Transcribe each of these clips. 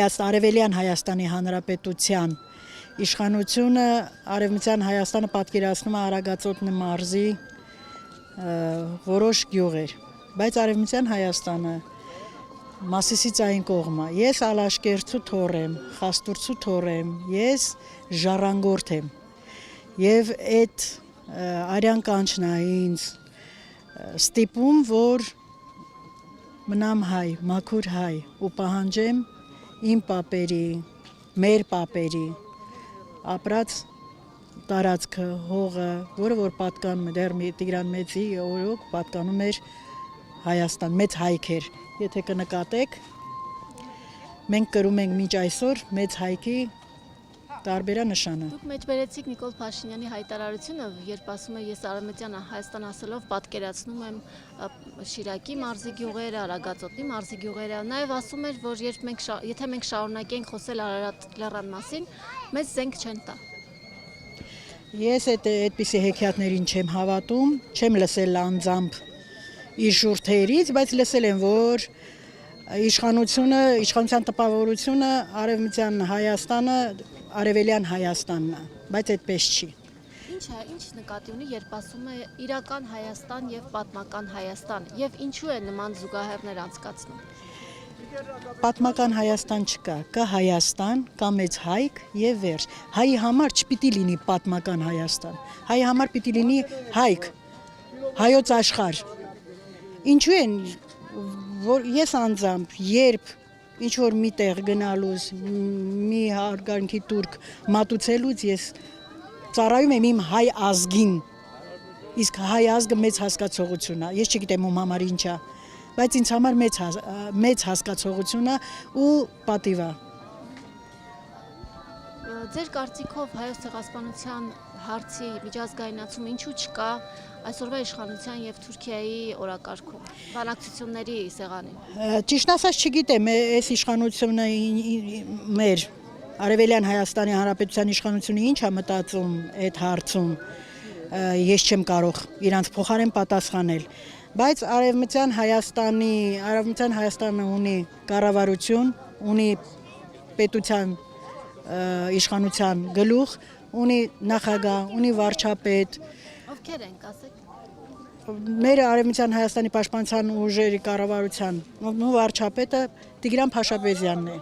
Արևելյան Հայաստանի Հանրապետության իշխանությունը Արևմտյան Հայաստանը պատկերացնում է Արագածոտնի մարզի որոշ գյուղեր, բայց Արևմտյան Հայաստանը Մասիսից այն կողմը, ես Ալաշկերտցու թոռ եմ, Խաստուրցու թոռ եմ, ես ժառանգորդ եմ եւ այդ արյան կանչն է ինձ ստիպում, որ մնամ հայ, մաքուր հայ ու պահանջեմ իմ պապերի, մեր պապերի ապրած տարածքը, հողը, որը որ պատկանում է դեռ Տիգրան Մեծի օրոք պատկանում էր Հայաստան, մեծ հայք էր, եթե կնկատեք, մենք կրում ենք մինչ այսօր մեծ հայքի տարբերանշանը։ Դուք մեջբերեցիք Նիկոլ Փաշինյանի հայտարարությունը, երբ ասում է ես Արևմտյան Հայաստան ասելով պատկերացնում եմ Շիրակի մարզի գյուղերը, Արագածոտնի մարզի գյուղերը, նաև ասում էր, որ եթե մենք շարունակենք խոսել Արարատ լեռան մասին, մեզ զենք չեն տա։ Ես այդպիսի հեքիաթներին չեմ հավատում, չեմ լսել անձամբ իր շուրթերից, բայց լսել եմ, որ իշխանության տպավորությունը Արևմտյան Հայաստանը Արևելյան Հայաստանն է, բայց այդպես չի։ Ինչ նկատի ունի, երբ ասում է իրական Հայաստան եւ պատմական Հայաստան, եւ ինչու է նման զուգահեռներ անցկացնում։ Պատմական Հայաստան չկա, կա Հայաստան, կա մեծ հայք եւ վերջ։ Հայի համար չպիտի լինի պատմական Հայաստան, հայի համար պիտի լինի հայք, հայոց աշխարհ։ Ինչու են, որ ես անձամբ, երբ ինչ-որ մի տեղ գնալուց, մի հարգանքի տուրք մատուցելուց ես ծառայում եմ իմ հայ ազգին, իսկ հայ ազգը մեծ հասկացողություն է, ես չգիտեմ ում համար ինչ է, բայց ինձ համար մեծ հասկացողություն է ու պատիվ է։ Ձեր կարծիքով Հայոց ցեղասպանության հարցի միջազգայնացում ինչու չկա այսօրվա իշխանության եւ Թուրքիայի օրակարգում, բանակցությունների սեղանին։ Ճիշտ ասած չգիտեմ, այս իշխանությունը մեր Արևելյան Հայաստանի Հանրապետության իշխանությունը ինչ է մտածում այդ հարցում, ես չեմ կարող իրանց փոխարեն պատասխանել, բայց Արևմտյան Հայաստանը ունի կառավարություն, ունի պետության իշխանության գլուխ, ունի նախագահ, ունի վարչապետ։ Ովքեր են, ասեք։ Մեր Արևմտյան Հայաստանի պաշտպանության ուժերի կառավարության վարչապետը Տիգրան Փաշապետյանն է։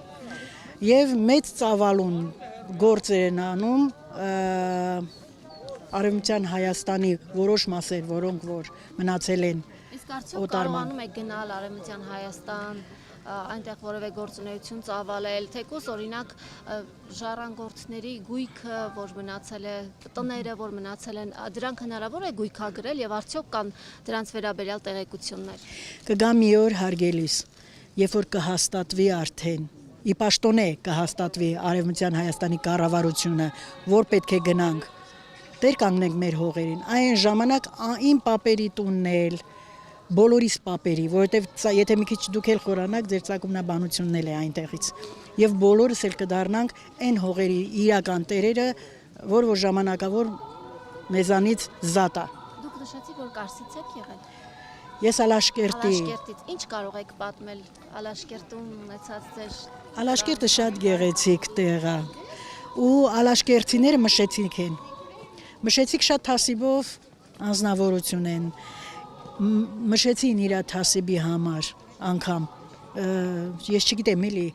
Եվ մեծ ծավալուն գործեր են անում Արևմտյան Հայաստանի որոշ մասեր, որոնք որ մնացել են Իսկ արդյոք կարողանում եք գնալ Արևմտյան Հայաստան, այնտեղ որևէ գործունեություն ծավալել, թեկուզ օրինակ ժառանգորդների գույքը, որ մնացել է, տները, որ մնացել են, դրանք հնարավոր է գույքագրել եւ արդյոք կան դրանց վերաբերյալ տեղեկություններ։ Կգա մի օր հարգելիս, երբ որ կհաստատվի արդեն, ի պաշտոնե կհաստատվի Արևմտյան Հայաստանի կառավարությունը, որ պետք է գնանք, տեր կանգնենք մեր հողերին, այն ժամանակ իմ պապերի տունն էլ բոլորիս պապերի, որովհետև եթե մի քիչ դուք էլ խորանաք, ձեր ծագումնաբանությունն էլ է այնտեղից։ Եվ բոլորս էլ կդառնանք այն հողերի իրական տերերը, որ ժամանակավոր մեզանից զատ է։ Դուք նշեցիք, որ Կարսից եք եղել։ Ես Ալաշկերտի։ Ալաշկերտից ինչ կարող եք պատմել Ալաշկերտում ունեցած ձեր։ Ալաշկերտը շատ գեղեցիկ տեղ է։ Ու ալաշկերտցիները մշեցիկ են։ Մշեցիկ շատ թասիբով անձնավորություն են։ Մշեցին իր թասիբի համար անգամ ես չգիտեմ էլի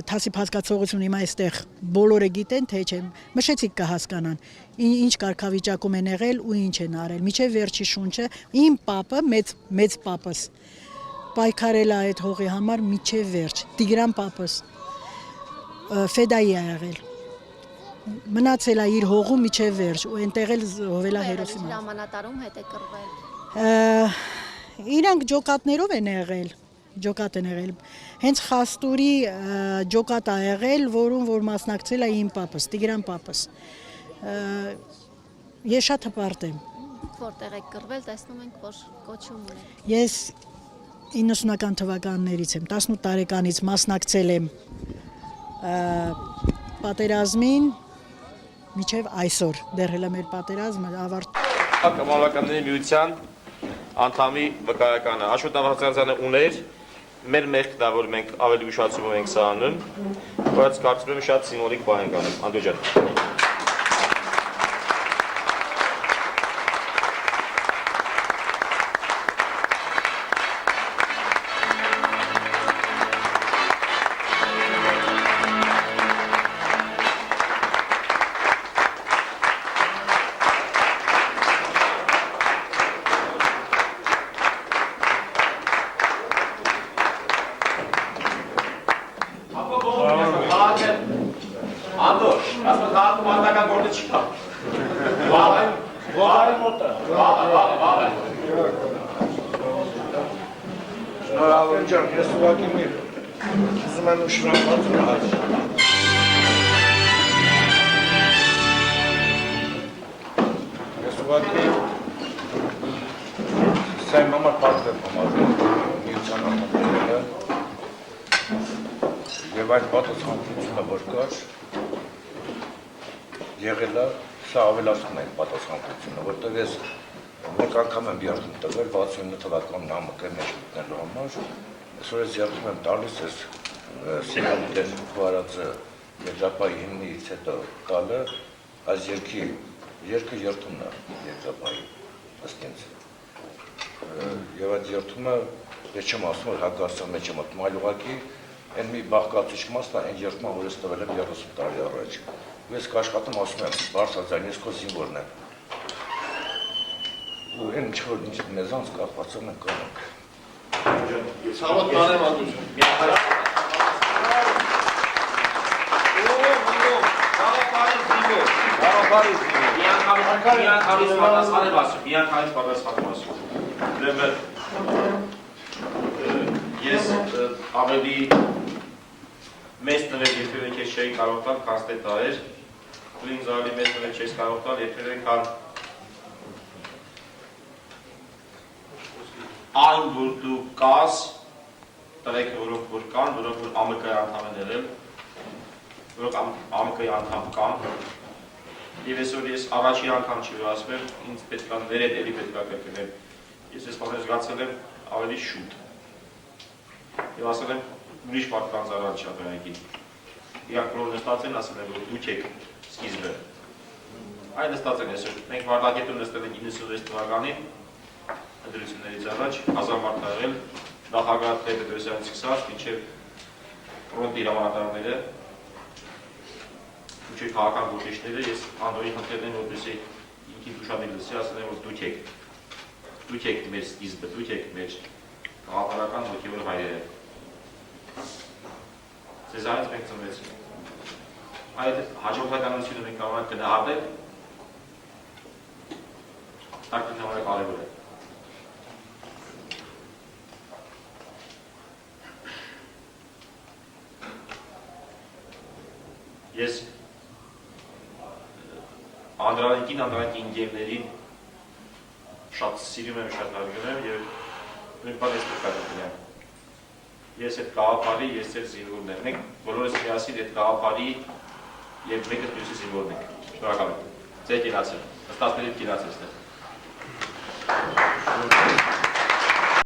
թասիբ հասկացողություն հիմա այստեղ բոլորը գիտեն թե չէ մշեցիկ կհասկանան ինչ կարգավիճակում են եղել ու ինչ են արել միջև վերջի շունչը իմ պապը մեծ պապս պայքարել է այդ հողի համար միջև վերջ Տիգրան պապս ֆեդայի է եղել մնացել է իր հողում միջև վերջ ու այնտեղ էլ զոհվել է հերոսի համար Հրամանատարում հետ է կռվել Իրանք ջոկատներով են եղել, ջոկատ են եղել, հենց Խաստուրի ջոկատ է եղել, որում որ մասնակցել է իմ պապս, Տիգրան պապս, ես շատ հպարտ եմ։ Որտեղ եք կռվել, տեսնում ենք, որ կոչում ունեք։ Ես 90-ական թվականներից եմ, 18 տարեկանից մասնակցել եմ պատերազմին, միջև այսօր, դեռ հելա մեր պատերազմը ավարտ։ Կամալականների միության անդամի վկայականը Աշոտ Նավահանգարյանը ուներ մեր մեղքն է, որ մենք ավելի ուշացում ենք սա անում, բայց կարծում եմ շատ սիմվոլիկ բան ենք անում, Անդոյ ջան։ Եվ այդ պատասխանատվությունը, որ կար, եղել է, սա ավելացնում է պատասխանատվությունը, որտեղ ես մեկ անգամ եմ երդում տվել 69 թվականին ՀՄԿ մեջ մտնելու համար, այսօր ես երդում եմ տալիս ես Սիմոնի դեր վարածը Երջապայի հիմնից հետո կալը, այս երկը երդումն է Երջապայի, ըստ ինձ։ Եվ այդ երդումը, ես չեմ ասում, որ հակասան մեջ եմ ատում, այլ ուղղակի այն մի բաղկացիչ մասն է այն երդման, որ ես տվել եմ 30 տարի առաջ։ Ես կաշխատում ասում եմ, բարձրաձայն, ես քո զինվորն եմ։ Ու այն ինչ-որ մեզանց կապվածում ենք կանենք։ Ես հավատ կանեմ անդուր։ Ես ավելի մեծ նվեր երբևէ քեզ չէի կարող տալ, քան թե դա էր, ինձ ավելի մեծ նվեր չես կարող տալ, երբևէ քան այն, որ դու կաս, տղեկը, որոնք որ կան, որոնք որ ԱՄԿ-ի անդամ են եղել, որոնք ԱՄԿ-ի անդամ կան, եւ այսօր ես առաջին անգամ չի որ ասում եմ, ինձ պետք է ներետ էլի պետք է կրկնել, ես այս բանը զգացել եմ ավելի շուտ, եւ ասել եմ ուրիշ մարդկանց առաջ շաբերակի, իրանք որ նստած են ասել են, որ դուք եք սկիզբը, այն նստած են այսօր, մենք Վարդակետում նստել ենք 96 թվականին, ընտրություններից առաջ, 1000 մարդ եղել, նախագահ Տեր-Պետրոսյանից սկսած, մինչև ֆրոնտի հրամանատարները, մինչև քաղաքական գործիչները, ես Անդոյի խնդրել եմ, որպեսզի ինքին ուշադիր լսի, ասել եմ, որ դուք եք մեր սկիզբը, դուք եք մեր գաղափարական հոգևոր հայրերը։ Ձեզանից մենք ծնվեցինք։ Այդ հաջորդականությունը մենք կարող ենք գնահատել, դա կնամարը կարևոր է։ Ես Անդրանիկին ինգերներին շատ սիրում եմ, շատ հարգում եմ և նույն բան ես պետք է ես այդ գաղափարի, ես ձեր զինվորն եմ։ Մենք բոլորս միասին այդ գաղափարի և մեկը մյուսի զինվորն ենք։ Շնորհակալ եմ։ Ձեր կենացել, ըստասների կենացել ստեղ։